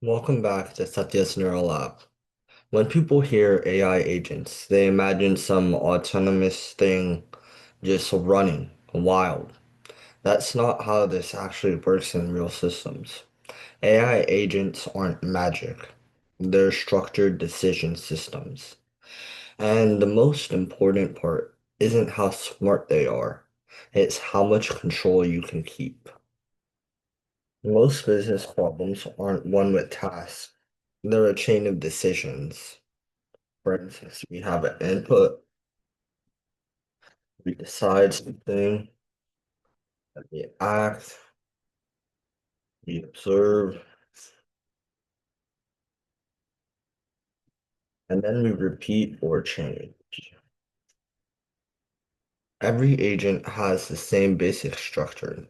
Welcome back to Satya's Neural Lab. When people hear AI agents, they imagine some autonomous thing just running wild. That's not how this actually works in real systems. AI agents aren't magic. They're structured decision systems. And the most important part isn't how smart they are. It's how much control you can keep. Most business problems aren't one with tasks. They're a chain of decisions. For instance, we have an input, we decide something, we act, we observe, and then we repeat or change. Every agent has the same basic structure.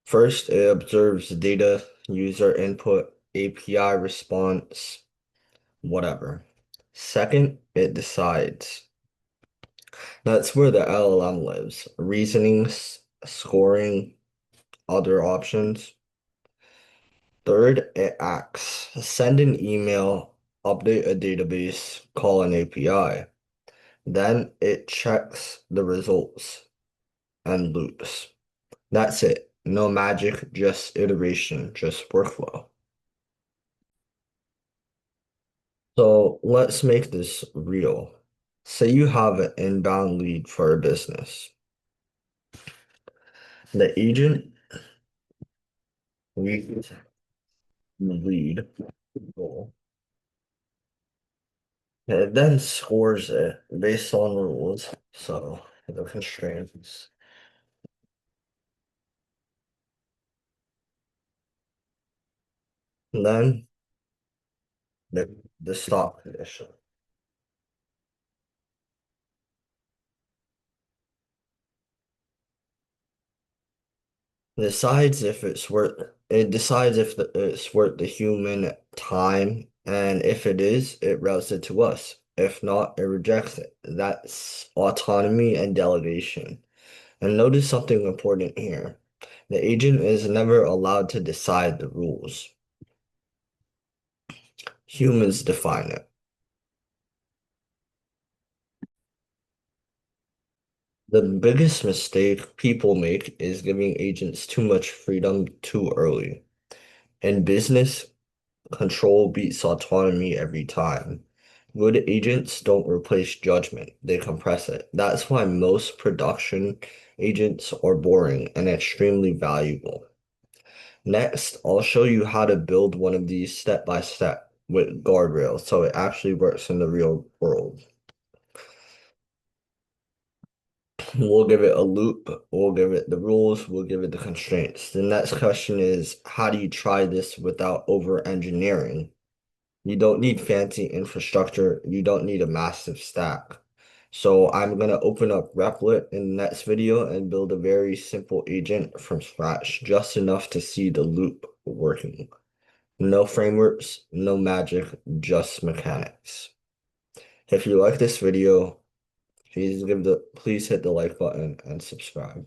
First, it observes data, user input, API response, whatever. Second, it decides. That's where the LLM lives. Reasonings, scoring, other options. Third, it acts. Send an email, update a database, call an API. Then it checks the results and loops. That's it. No magic, just iteration, just workflow. So let's make this real. Say you have an inbound lead for a business. The agent reads the lead goal. It then scores it based on rules, so the constraints. And then the stop condition. It decides if it's worth the human time, and if it is, it routes it to us. If not, it rejects it. That's autonomy and delegation. And notice something important here. The agent is never allowed to decide the rules. Humans define it. The biggest mistake people make is giving agents too much freedom too early. In business, control beats autonomy every time. Good agents don't replace judgment, they compress it. That's why most production agents are boring and extremely valuable. Next, I'll show you how to build one of these step by step with guardrails so it actually works in the real world. We'll give it a loop, we'll give it the rules, we'll give it the constraints. The next question is, how do you try this without over-engineering? You don't need fancy infrastructure, you don't need a massive stack. So I'm gonna open up Replit in the next video and build a very simple agent from scratch, just enough to see the loop working. No frameworks, no magic, just mechanics. If you like this video, please hit the like button and subscribe.